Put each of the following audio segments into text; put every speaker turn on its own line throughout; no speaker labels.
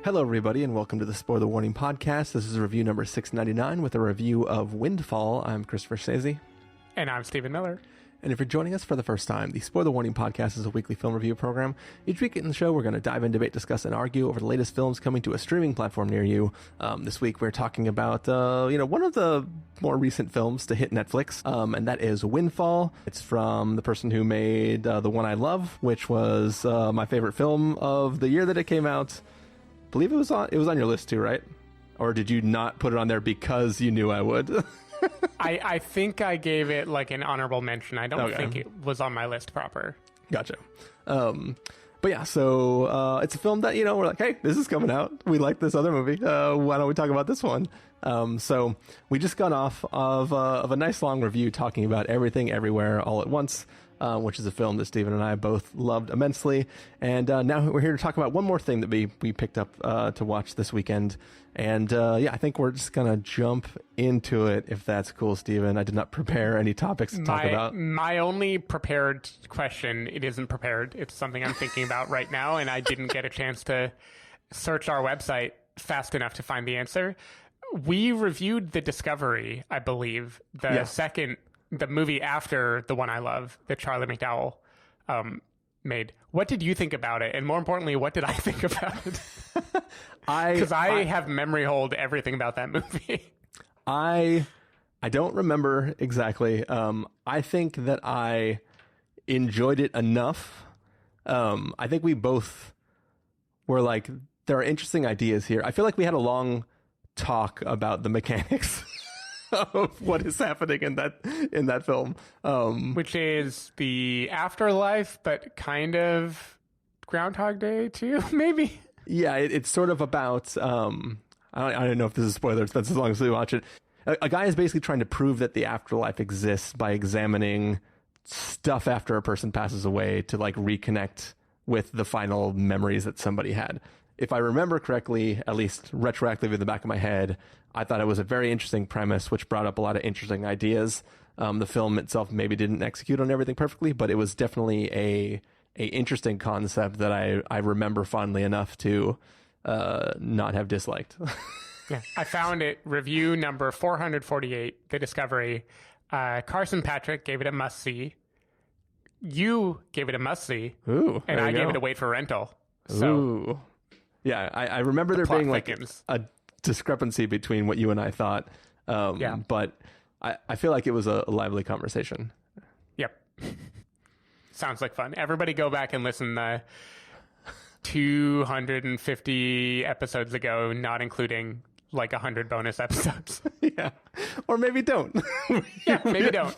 Hello, everybody, and welcome to the Spoiler Warning Podcast. This is review number 699 with a review of Windfall. I'm Christopher Schnese.
And I'm Stephen Miller.
And if you're joining us for the first time, the Spoiler Warning Podcast is a weekly film review program. Each week in the show, we're going to dive in, debate, discuss, and argue over the latest films coming to a streaming platform near you. This week, we're talking about, one of the more recent films to hit Netflix, and that is Windfall. It's from the person who made The One I Love, which was my favorite film of the year that it came out. I believe it was on your list too, right? Or did you not put it on there because you knew I would?
I think I gave it like an honorable mention. I don't think it was on my list proper.
Gotcha. But yeah, so it's a film that, we're like, hey, this is coming out. We like this other movie. Why don't we talk about this one? So we just got off of a nice long review talking about Everything Everywhere All at Once, which is a film that Stephen and I both loved immensely. And now we're here to talk about one more thing that we picked up to watch this weekend. And I think we're just going to jump into it, if that's cool, Stephen. I did not prepare any topics to talk about.
My only prepared question, it isn't prepared. It's something I'm thinking about right now, and I didn't get a chance to search our website fast enough to find the answer. We reviewed The Discovery, I believe, the movie after The One I Love, that Charlie McDowell made. What did you think about it? And more importantly, what did I think about it? Because I have memory hold everything about that movie.
I don't remember exactly. I think that I enjoyed it enough. I think we both were like, there are interesting ideas here. I feel like we had a long talk about the mechanics of what is happening in that film,
which is the afterlife, but kind of Groundhog Day too, maybe.
Yeah, it's sort of about I don't know if this is a spoiler. It's been so long as we watch it. A guy is basically trying to prove that the afterlife exists by examining stuff after a person passes away to like reconnect with the final memories that somebody had. If I remember correctly, at least retroactively in the back of my head, I thought it was a very interesting premise, which brought up a lot of interesting ideas. The film itself maybe didn't execute on everything perfectly, but it was definitely a interesting concept that I remember fondly enough to not have disliked.
Yeah, I found it. Review number 448, The Discovery. Carson Patrick gave it a must-see. You gave it a must-see.
Ooh,
and I gave it a wait for rental. So,
ooh. Yeah, I remember there being like a discrepancy between what you and I thought. But I feel like it was a lively conversation.
Yep. Sounds like fun. Everybody go back and listen 250 episodes ago, not including like 100 bonus episodes.
Yeah. Or maybe don't.
Yeah, maybe don't.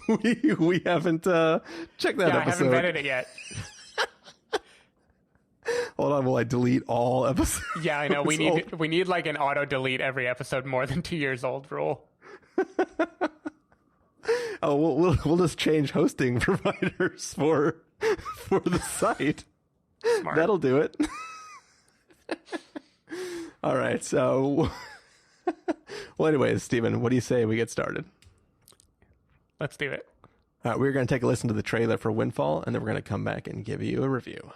We haven't checked that episode.
I haven't vetted it yet.
Hold on, will I delete all episodes?
Yeah, I know. We need like an auto delete every episode more than 2 years old rule.
Oh, we'll just change hosting providers for the site.
Smart.
That'll do it. All right. So, well, anyways, Stephen, what do you say we get started?
Let's do it.
All right, we're going to take a listen to the trailer for Windfall, and then we're going to come back and give you a review.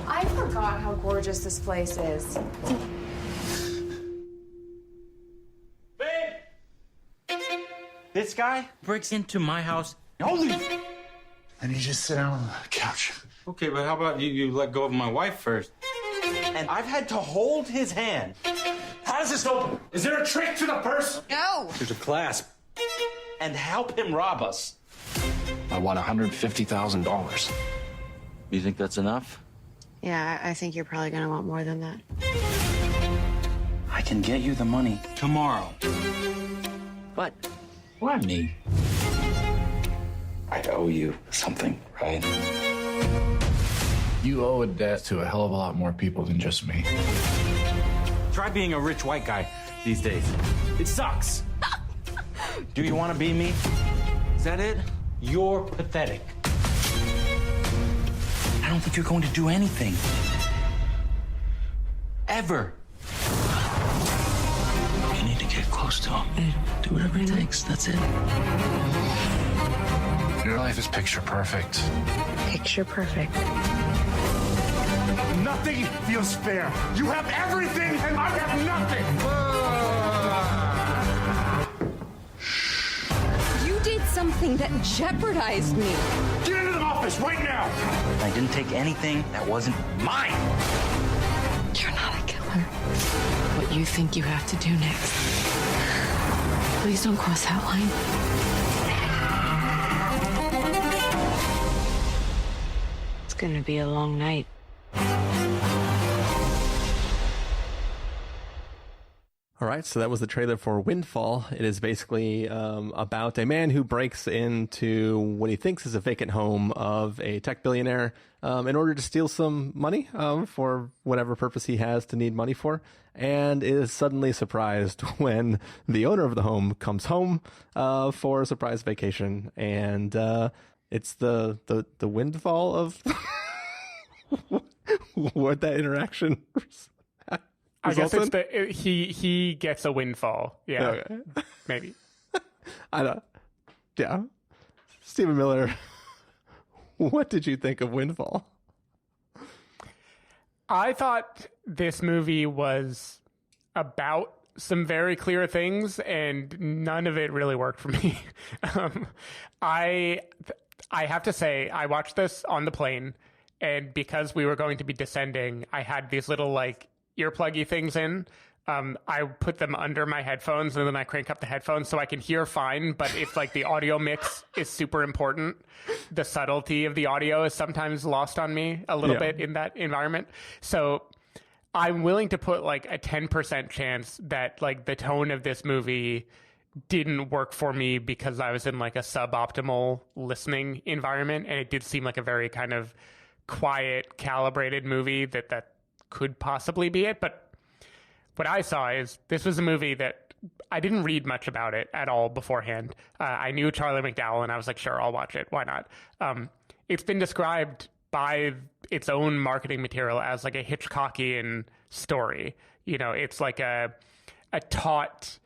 I forgot how gorgeous this place is.
Babe! This guy breaks into my house. Holy!
And you just sit down on the couch.
Okay, but how about you let go of my wife first? And I've had to hold his hand.
How does this open? Is there a trick to the purse?
No!
There's a clasp. And help him rob us.
I want $150,000.
You think that's enough?
Yeah, I think you're probably gonna want more than that.
I can get you the money tomorrow. But why me?
I owe you something, right? You owe a debt to a hell of a lot more people than just me.
Try being a rich white guy these days. It sucks. Do you want to be me? Is that it? You're pathetic. I don't think you're going to do anything. Ever.
You need to get close to him. Do whatever it takes. That's it. Your life is picture perfect.
Picture perfect.
Nothing feels fair. You have everything, and I have nothing.
You did something that jeopardized me.
Get into the office right now.
I didn't take anything that wasn't mine.
You're not a killer. What you think you have to do next. Please don't cross that line. It's gonna be a long night.
All right, so that was the trailer for Windfall. It is basically about a man who breaks into what he thinks is a vacant home of a tech billionaire in order to steal some money for whatever purpose he has to need money for, and is suddenly surprised when the owner of the home comes home for a surprise vacation, and it's the windfall of what that interaction.
I guess it's he gets a windfall. Yeah, okay. Maybe.
I don't. Yeah, Stephen Miller. What did you think of Windfall?
I thought this movie was about some very clear things, and none of it really worked for me. I have to say, I watched this on the plane, and because we were going to be descending, I had these little earpluggy things in. I put them under my headphones, and then I crank up the headphones so I can hear fine. But if the audio mix is super important, the subtlety of the audio is sometimes lost on me a little bit in that environment. So I'm willing to put a 10% chance that the tone of this movie didn't work for me because I was in a suboptimal listening environment, and it did seem like a very kind of quiet, calibrated movie that could possibly be it. But what I saw is this was a movie that I didn't read much about it at all beforehand. I knew Charlie McDowell, and I was like, sure, I'll watch it. Why not? It's been described by its own marketing material as a Hitchcockian story. It's like a taut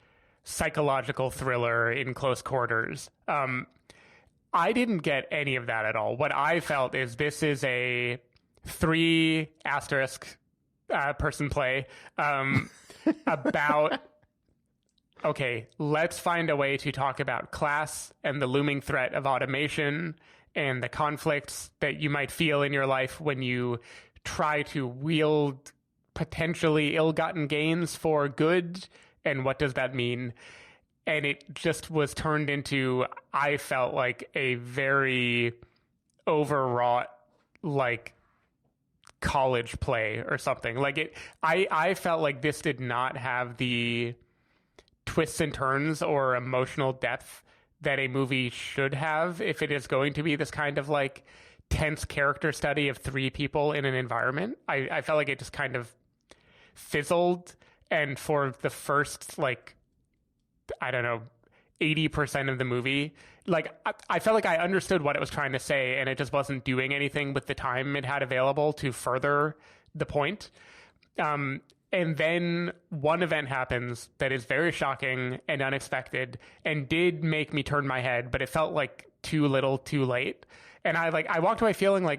psychological thriller in close quarters. I didn't get any of that at all. What I felt is this is a 3 asterisk person play about, okay, let's find a way to talk about class and the looming threat of automation and the conflicts that you might feel in your life when you try to wield potentially ill-gotten gains for good, and what does that mean? And it just was turned into, I felt like a very overwrought, college play or something. I felt like this did not have the twists and turns or emotional depth that a movie should have if it is going to be this kind of tense character study of 3 people in an environment. I felt like it just kind of fizzled, and for the first 80% of the movie, I felt like I understood what it was trying to say, and it just wasn't doing anything with the time it had available to further the point. And then one event happens that is very shocking and unexpected and did make me turn my head, but it felt too little too late. And I walked away feeling I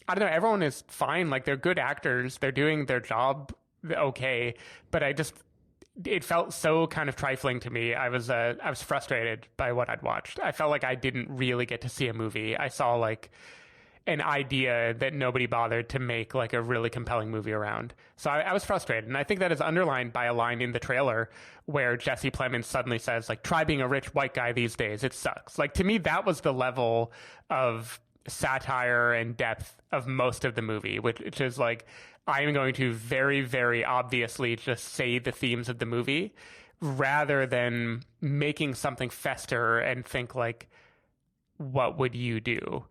don't know, everyone is fine. They're good actors. They're doing their job okay. But it felt so kind of trifling to me. I was frustrated by what I'd watched. I felt like I didn't really get to see a movie. I saw an idea that nobody bothered to make a really compelling movie around. So I was frustrated. And I think that is underlined by a line in the trailer where Jesse Plemons suddenly says, try being a rich white guy these days. It sucks. To me, that was the level of satire and depth of most of the movie, which is I am going to very, very obviously just say the themes of the movie rather than making something fester and think what would you do?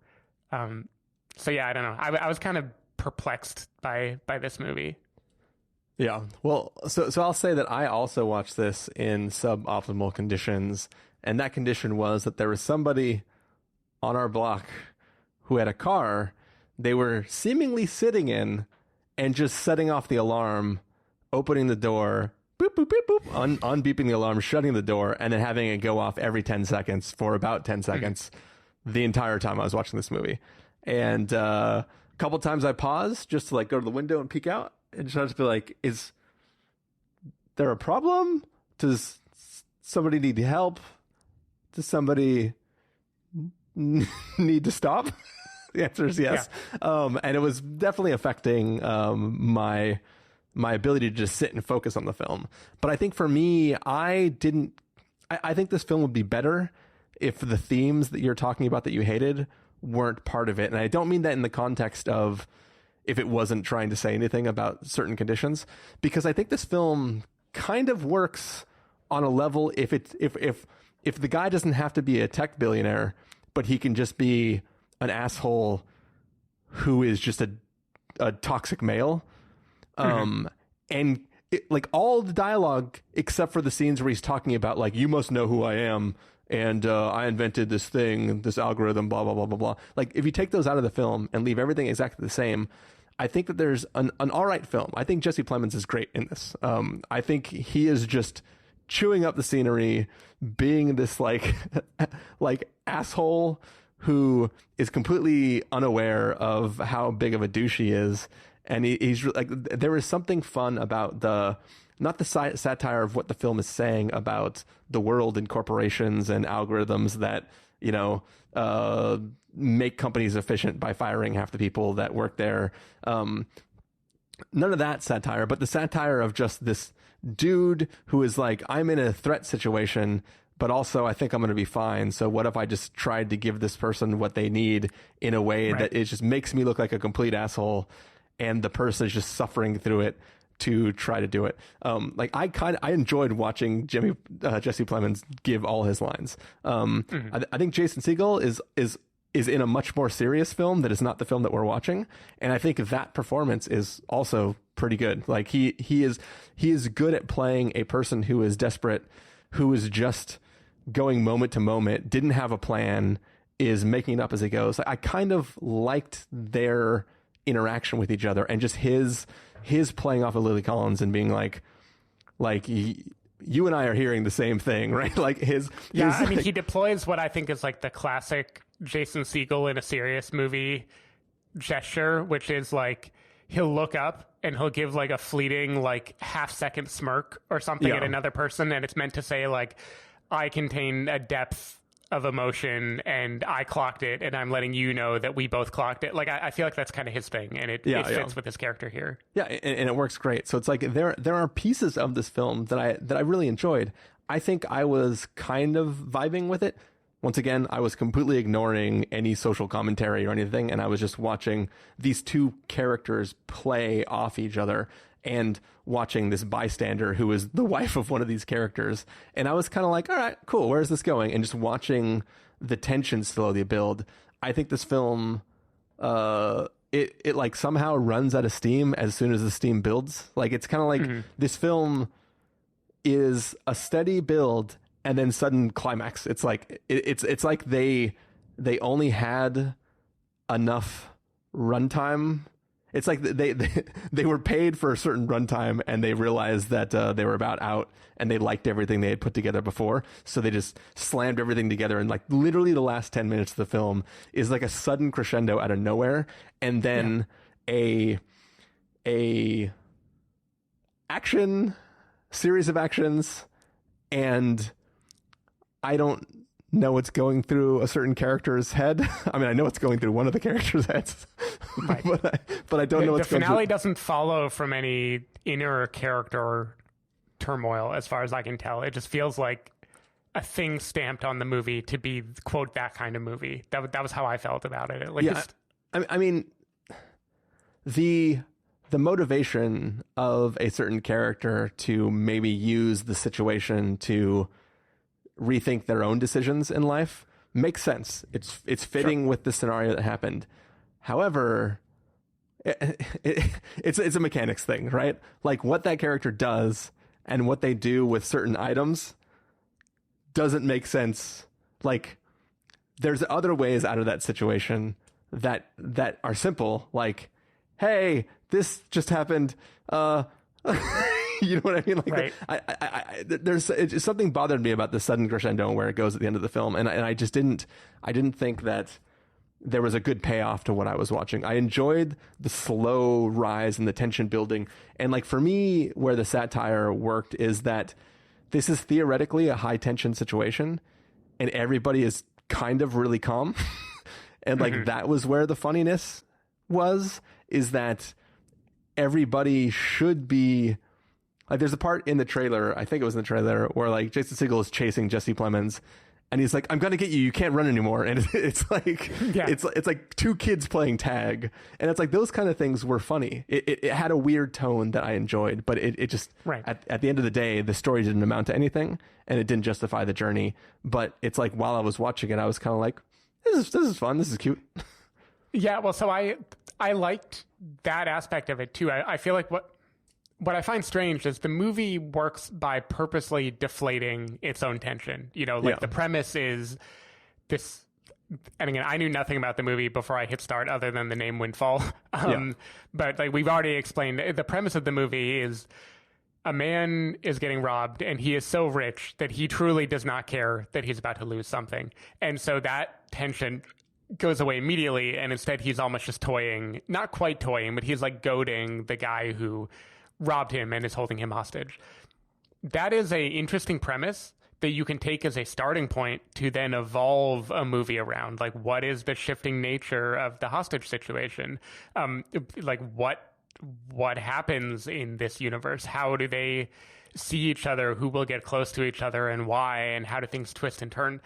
So yeah, I don't know. I was kind of perplexed by this movie.
Yeah. Well, so I'll say that I also watched this in suboptimal conditions, and that condition was that there was somebody on our block who had a car they were seemingly sitting in and just setting off the alarm, opening the door, boop, boop, boop, boop, on beeping the alarm, shutting the door, and then having it go off every 10 seconds for about 10 seconds the entire time I was watching this movie. And a couple times I paused just to like go to the window and peek out and try to be like, is there a problem? Does somebody need help? Does somebody need to stop? The answer is yes. Yeah. And it was definitely affecting my ability to just sit and focus on the film. But I think for me, I think this film would be better if the themes that you're talking about that you hated weren't part of it. And I don't mean that in the context of if it wasn't trying to say anything about certain conditions, because I think this film kind of works on a level if the guy doesn't have to be a tech billionaire, but he can just be an asshole who is just a toxic male. And like all the dialogue, except for the scenes where he's talking about like, you must know who I am. And I invented this thing, this algorithm, blah, blah, blah, blah, blah. Like if you take those out of the film and leave everything exactly the same, I think that there's an all right film. I think Jesse Plemons is great in this. I think he is just chewing up the scenery, being this like asshole who is completely unaware of how big of a douche he is. And he's like, there is something fun about not the satire of what the film is saying about the world and corporations and algorithms that, make companies efficient by firing half the people that work there. None of that satire, but the satire of just this dude who is like, I'm in a threat situation, but also I think I'm going to be fine. So what if I just tried to give this person what they need in a way that it just makes me look like a complete asshole, and the person is just suffering through it to try to do it. I enjoyed watching Jesse Plemons give all his lines. I think Jason Segel is in a much more serious film that is not the film that we're watching, and I think that performance is also pretty good. Like he is good at playing a person who is desperate, who is just going moment to moment, didn't have a plan, is making it up as he goes. I kind of liked their interaction with each other, and just his playing off of Lily Collins and being like you and I are hearing the same thing, right? Like
he deploys what I think is like the classic Jason Segel in a serious movie gesture, which is like he'll look up and he'll give like a fleeting like half-second smirk or something at another person, and it's meant to say like, I contain a depth of emotion and I clocked it, and I'm letting you know that we both clocked it. Like I feel like that's kind of his thing, and it fits with his character here. Yeah,
and it works great. So it's like there are pieces of this film that I really enjoyed. I think I was kind of vibing with it. Once again, I was completely ignoring any social commentary or anything, and I was just watching these two characters play off each other and watching this bystander who is the wife of one of these characters. And I was kind of like, all right, cool, where's this going? And just watching the tension slowly build. I think this film, it like somehow runs out of steam as soon as the steam builds. Like it's kind of like this film is a steady build and then sudden climax. It's like it's like they only had enough runtime. It's like they were paid for a certain runtime, and they realized that they were about out, and they liked everything they had put together before, so they just slammed everything together. And like literally the last 10 minutes of the film is like a sudden crescendo out of nowhere, and then a series of actions, and I don't know what's going through a certain character's head. I mean, I know what's going through one of the characters' heads,
right.
but I don't know what's going through.
The finale doesn't follow from any inner character turmoil, as far as I can tell. It just feels like a thing stamped on the movie to be, quote, that kind of movie. That was how I felt about it, at least.
Yeah, I mean, the motivation of a certain character to maybe use the situation to rethink their own decisions in life makes sense. It's fitting with the scenario that happened. However, it's a mechanics thing, right? Like what that character does and what they do with certain items doesn't make sense. Like there's other ways out of that situation that are simple. Like, hey, this just happened. You know what I mean? Like,
right.
There's something bothered me about the sudden crescendo and where it goes at the end of the film, and I didn't think that there was a good payoff to what I was watching. I enjoyed the slow rise and the tension building, and like for me, where the satire worked is that this is theoretically a high tension situation, and everybody is kind of really calm, and like that was where the funniness is that everybody should be like, there's a part in the trailer, I think it was in the trailer, where like Jason Segel is chasing Jesse Plemons and he's like, I'm gonna get you, you can't run anymore. And it's like it's like two kids playing tag, and it's like those kind of things were funny. It had a weird tone that I enjoyed, but it just at the end of the day, the story didn't amount to anything and it didn't justify the journey. But it's like, while I was watching it, I was kind of like, this is fun, this is cute.
Yeah, well, so I liked that aspect of it too. I feel like what I find strange is the movie works by purposely deflating its own tension. You know, like the premise is this, and again, I knew nothing about the movie before I hit start other than the name Windfall. But like we've already explained, the premise of the movie is a man is getting robbed and he is so rich that he truly does not care that he's about to lose something. And so that tension goes away immediately, and instead he's almost just toying, not quite toying, but he's like goading the guy who robbed him and is holding him hostage. That is a interesting premise that you can take as a starting point to then evolve a movie around. Like, what is the shifting nature of the hostage situation? Like what happens in this universe? How do they see each other? Who will get close to each other and why? And how do things twist and turn?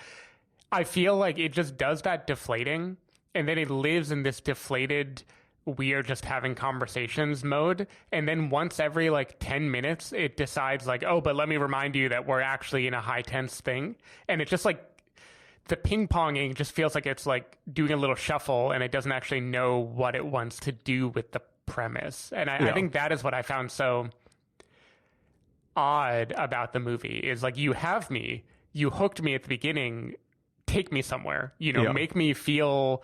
I feel like it just does that deflating, and then it lives in this deflated, we are just having conversations mode. And then once every like 10 minutes, it decides like, oh, but let me remind you that we're actually in a high tense thing. And it just like, the ping ponging just feels like it's like doing a little shuffle, and it doesn't actually know what it wants to do with the premise. And I think that is what I found so odd about the movie is like, you have me, you hooked me at the beginning, take me somewhere, you know, make me feel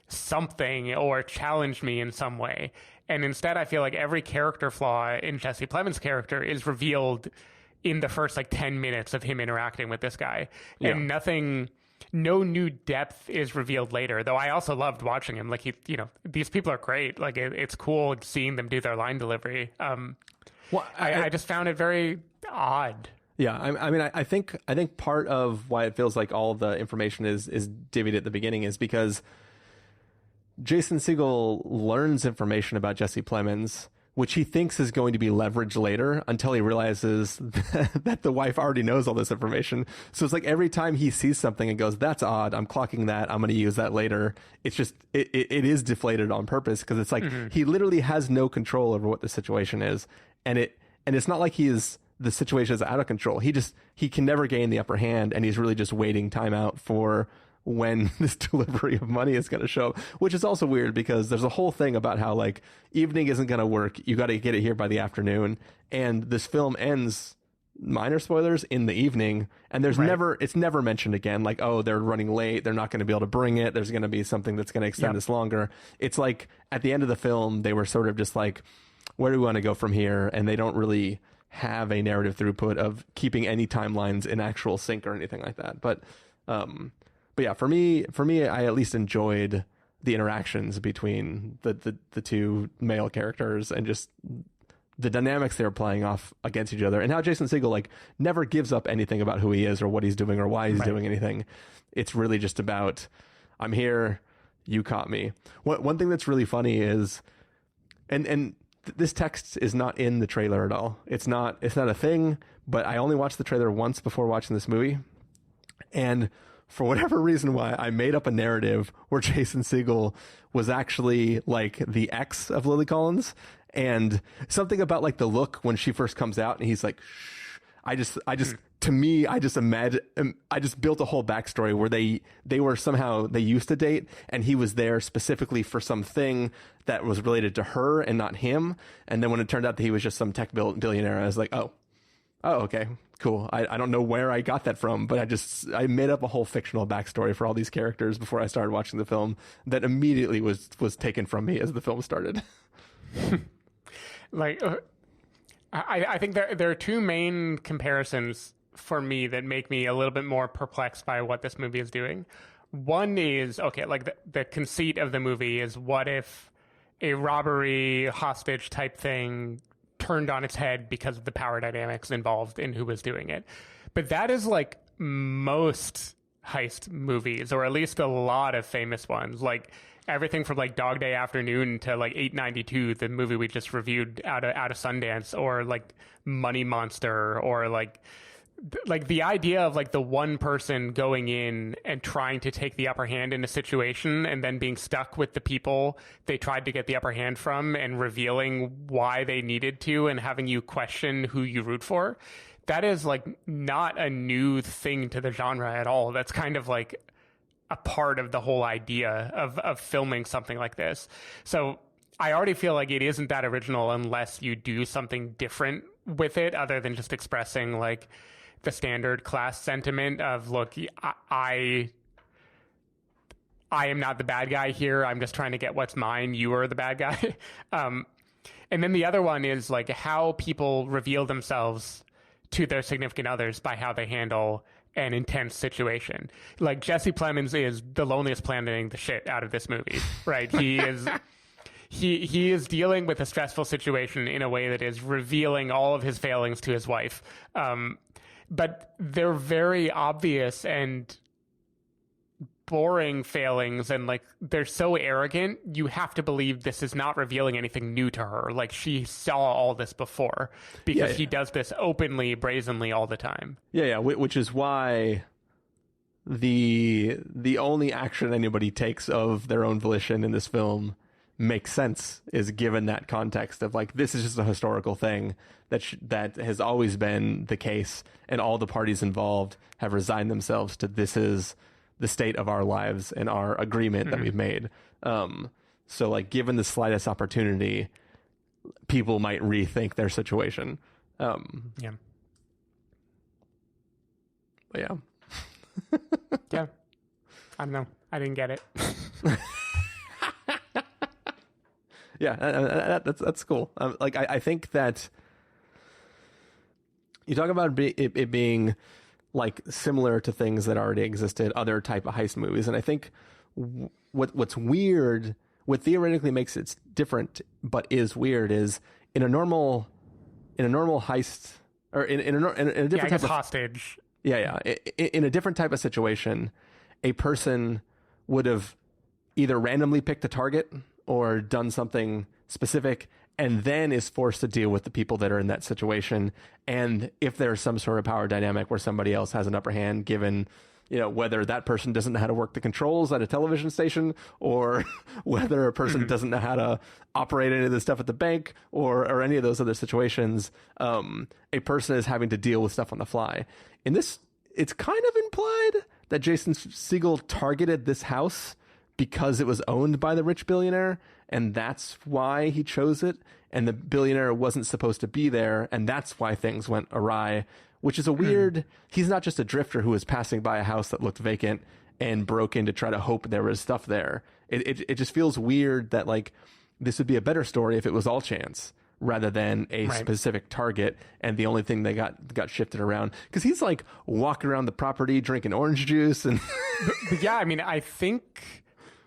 something or challenge me in some way. And instead, I feel like every character flaw in Jesse Plemons' character is revealed in the first like 10 minutes of him interacting with this guy. And no new depth is revealed later, though I also loved watching him. Like, these people are great. Like, it's cool seeing them do their line delivery. I just found it very odd.
Yeah, I think part of why it feels like all the information is divvied at the beginning is because Jason Segel learns information about Jesse Plemons, which he thinks is going to be leveraged later, until he realizes that the wife already knows all this information. So it's like every time he sees something and goes, that's odd, I'm clocking that, I'm going to use that later. It's just, it is deflated on purpose, because it's like he literally has no control over what the situation is. And it's not like the situation is out of control. He can never gain the upper hand, and he's really just waiting time out for when this delivery of money is going to show up, which is also weird because there's a whole thing about how like evening isn't going to work. You got to get it here by the afternoon. And this film ends, minor spoilers, in the evening. And it's never mentioned again. Like, oh, they're running late, they're not going to be able to bring it, there's going to be something that's going to extend this longer. It's like at the end of the film, they were sort of just like, where do we want to go from here? And they don't really have a narrative throughput of keeping any timelines in actual sync or anything like that. But yeah, for me, I at least enjoyed the interactions between the two male characters and just the dynamics they were playing off against each other, and how Jason Segel like never gives up anything about who he is or what he's doing or why he's doing anything. It's really just about, I'm here, you caught me. One thing that's really funny is, and this text is not in the trailer at all. It's not a thing, but I only watched the trailer once before watching this movie, and for whatever reason why, I made up a narrative where Jason Segel was actually like the ex of Lily Collins, and something about like the look when she first comes out and he's like, shh. I just built a whole backstory where they were somehow, they used to date, and he was there specifically for something that was related to her and not him. And then when it turned out that he was just some tech billionaire, I was like, oh, okay, cool. I don't know where I got that from, but I made up a whole fictional backstory for all these characters before I started watching the film that immediately was taken from me as the film started.
Like, I think there are two main comparisons for me that make me a little bit more perplexed by what this movie is doing. One is, okay, like the conceit of the movie is, what if a robbery hostage type thing turned on its head because of the power dynamics involved in who was doing it? But that is like most heist movies, or at least a lot of famous ones, like everything from like Dog Day Afternoon to like 892, the movie we just reviewed out of Sundance, or like Money Monster, or like the idea of like the one person going in and trying to take the upper hand in a situation and then being stuck with the people they tried to get the upper hand from and revealing why they needed to and having you question who you root for. That is like not a new thing to the genre at all. That's kind of like a part of the whole idea of filming something like this. So I already feel like it isn't that original unless you do something different with it, other than just expressing like the standard class sentiment of, look, I am not the bad guy here. I'm just trying to get what's mine. You are the bad guy. And then the other one is like how people reveal themselves to their significant others by how they handle an intense situation. Like Jesse Plemons is the loneliest planning the shit out of this movie, right? He is he is dealing with a stressful situation in a way that is revealing all of his failings to his wife. But they're very obvious and boring failings, and like they're so arrogant, you have to believe this is not revealing anything new to her. Like she saw all this before, because he does this openly, brazenly all the time.
Which is why the only action anybody takes of their own volition in this film makes sense, is given that context of like, this is just a historical thing that has always been the case, and all the parties involved have resigned themselves to, this is the state of our lives and our agreement that we've made. So like, given the slightest opportunity, people might rethink their situation. But yeah.
Yeah. I don't know. I didn't get it.
Yeah, that's cool. Like I think that you talk about it being like similar to things that already existed, other type of heist movies, and I think what's weird, what theoretically makes it different but is weird, is in a normal heist, or in a different type of
hostage.
In a different type of situation, a person would have either randomly picked a target or done something specific, and then is forced to deal with the people that are in that situation. And if there's some sort of power dynamic where somebody else has an upper hand, given, whether that person doesn't know how to work the controls at a television station, or whether a person doesn't know how to operate any of the stuff at the bank, or any of those other situations, a person is having to deal with stuff on the fly. In this, it's kind of implied that Jason Segel targeted this house because it was owned by the rich billionaire, and that's why he chose it, and the billionaire wasn't supposed to be there, and that's why things went awry, which is a weird... He's not just a drifter who was passing by a house that looked vacant and broke in to try to hope there was stuff there. It just feels weird that, like, this would be a better story if it was all chance rather than a specific target, and the only thing they got shifted around. Because he's, like, walking around the property drinking orange juice and...
But yeah, I mean, I think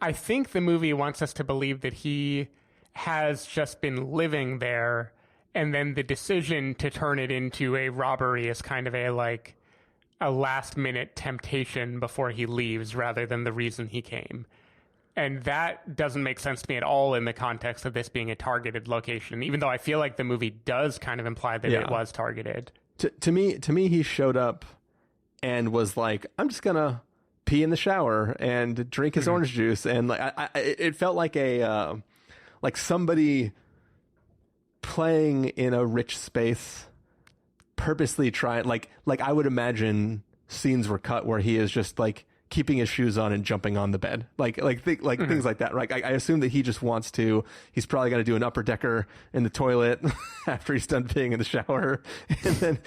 the movie wants us to believe that he has just been living there, and then the decision to turn it into a robbery is kind of a last minute temptation before he leaves, rather than the reason he came. And that doesn't make sense to me at all in the context of this being a targeted location, even though I feel like the movie does kind of imply that it was targeted. To me, he showed up and was like, I'm just gonna pee in the shower and drink his orange juice, and it felt like like somebody playing in a rich space, purposely trying, like I would imagine scenes were cut where he is just like keeping his shoes on and jumping on the bed, things like that. Right? I assume that he just wants to. He's probably going to do an upper decker in the toilet after he's done peeing in the shower, and then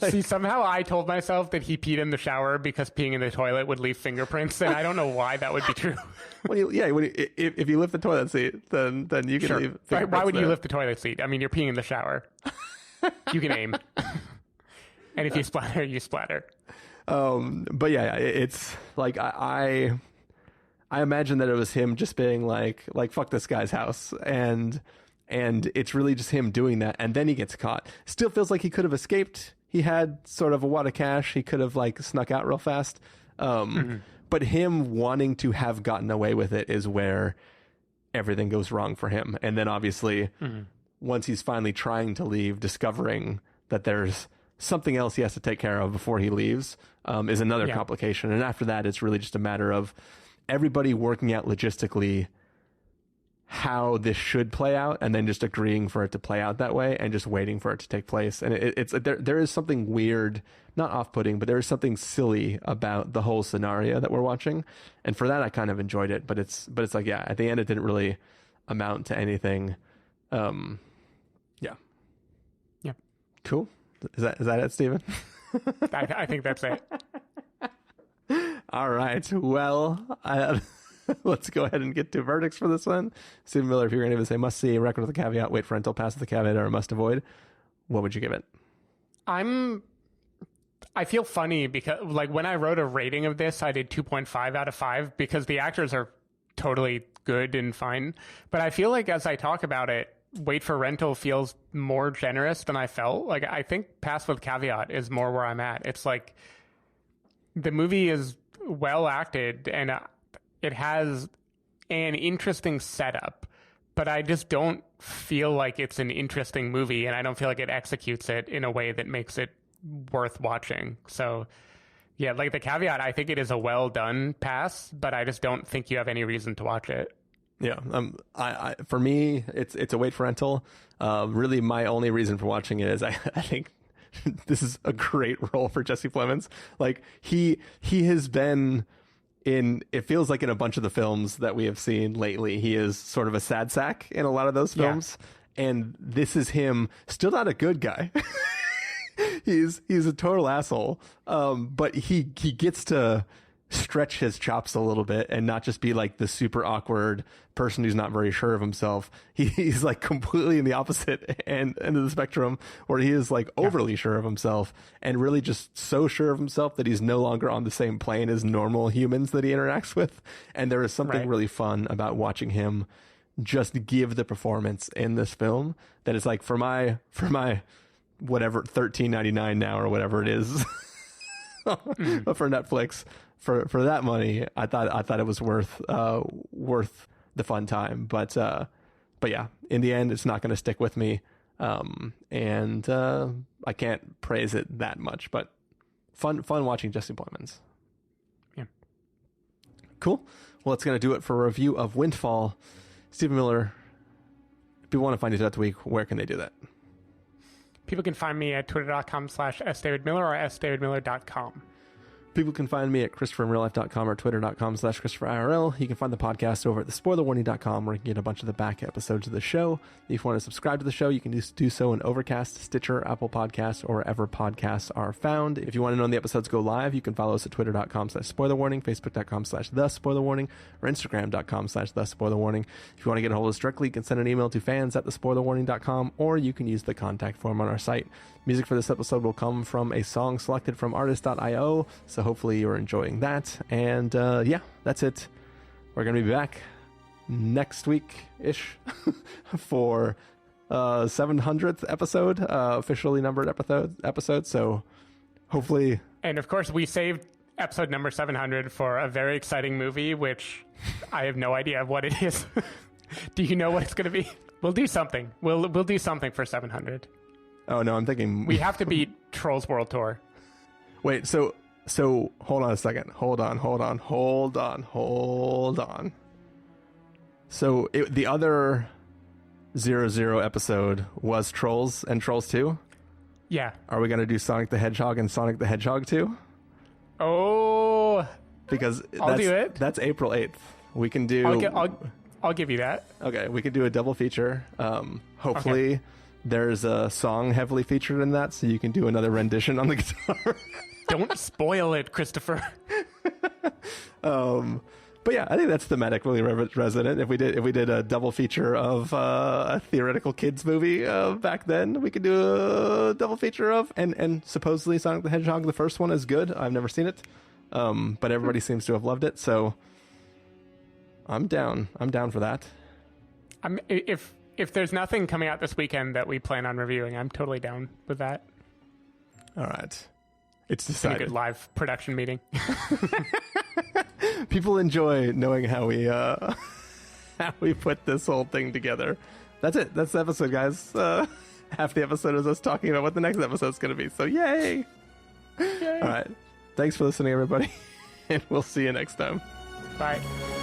See, somehow I told myself that he peed in the shower because peeing in the toilet would leave fingerprints, and I don't know why that would be true.
If you lift the toilet seat, then you can leave.
Why would you lift the toilet seat? I mean, you're peeing in the shower. You can aim. And if you splatter, you splatter.
But yeah, it's like I imagine that it was him just being like fuck this guy's house, and it's really just him doing that, and then he gets caught. Still feels like he could have escaped. He had sort of a wad of cash. He could have like snuck out real fast. But him wanting to have gotten away with it is where everything goes wrong for him. And then obviously once he's finally trying to leave, discovering that there's something else he has to take care of before he leaves is another complication. And after that, it's really just a matter of everybody working out logistically how this should play out, and then just agreeing for it to play out that way and just waiting for it to take place. And it's there is something weird, not off-putting, but there is something silly about the whole scenario that we're watching. And for that, I kind of enjoyed it, but it's like, yeah, at the end, it didn't really amount to anything. Yeah. Cool. Is that it, Stephen?
I think that's it.
All right. Well, let's go ahead and get to verdicts for this one. Stephen Miller, if you're going to say must see, record with a caveat, wait for rental, pass with a caveat, or must avoid, what would you give it?
I feel funny because like when I wrote a rating of this, I did 2.5 out of 5 because the actors are totally good and fine. But I feel like as I talk about it, wait for rental feels more generous than I felt. Like I think pass with caveat is more where I'm at. It's like the movie is well acted and it has an interesting setup, but I just don't feel like it's an interesting movie, and I don't feel like it executes it in a way that makes it worth watching. So, yeah, like the caveat, I think it is a well done pass, but I just don't think you have any reason to watch it.
Yeah, I for me, it's a wait for rental. Really, my only reason for watching it is I think this is a great role for Jesse Plemons. Like he has been in, it feels like in a bunch of the films that we have seen lately, he is sort of a sad sack in a lot of those films. Yeah. And this is him, still not a good guy. He's a total asshole. But he gets to stretch his chops a little bit and not just be like the super awkward person who's not very sure of himself. He's like completely in the opposite end of the spectrum, where he is like overly sure of himself and really just so sure of himself that he's no longer on the same plane as normal humans that he interacts with. And there is something really fun about watching him just give the performance in this film that is like, for my whatever $13.99 now or whatever it is for Netflix, for that money, I thought it was worth the fun time. But yeah, in the end, it's not going to stick with me, and I can't praise it that much. But fun watching Jesse Plemons.
Yeah,
cool. Well, that's going to do it for a review of Windfall. Stephen Miller, if people want to find you throughout the week, where can they do that?
People can find me at twitter.com/sdavidmiller or sdavidmiller.com.
People can find me at ChristopherInRealLife.com or Twitter.com/ChristopherIRL. You can find the podcast over at thespoilerwarning.com, where you can get a bunch of the back episodes of the show. If you want to subscribe to the show, you can just do so in Overcast, Stitcher, Apple Podcasts, or wherever podcasts are found. If you want to know when the episodes go live, you can follow us at Twitter.com/spoilerwarning, Facebook.com/thespoilerwarning, or Instagram.com/thespoilerwarning. If you want to get a hold of us directly, you can send an email to fans@thespoilerwarning.com, or you can use the contact form on our site. Music for this episode will come from a song selected from artist.io, so hopefully you're enjoying that. And yeah, that's it. We're going to be back next week-ish for 700th episode, officially numbered episode. So hopefully...
And of course, we saved episode number 700 for a very exciting movie, which I have no idea what it is. Do you know what it's going to be? We'll do something. We'll do something for 700.
Oh, no, I'm thinking...
We have to beat Trolls World Tour.
Wait, so hold on a second. Hold on. So the other 00 episode was Trolls and Trolls 2?
Yeah.
Are we going to do Sonic the Hedgehog and Sonic the Hedgehog 2?
Oh.
Because
I'll do it.
That's April 8th. We can do...
I'll give you that.
Okay, we could do a double feature. Hopefully... Okay. There's a song heavily featured in that, so you can do another rendition on the guitar.
Don't spoil it, Christopher.
But yeah, I think that's thematically resonant. If we did a double feature of a theoretical kids movie back then, we could do a double feature of and supposedly Sonic the Hedgehog, the first one, is good. I've never seen it, but everybody seems to have loved it. So I'm down. I'm down for that.
If there's nothing coming out this weekend that we plan on reviewing, I'm totally down with that.
All right, it's
It's been a
decided.
good live production meeting.
People enjoy knowing how we put this whole thing together. That's it. That's the episode, guys. Half the episode is us talking about what the next episode's going to be. So yay! All right. Thanks for listening, everybody, and we'll see you next time.
Bye.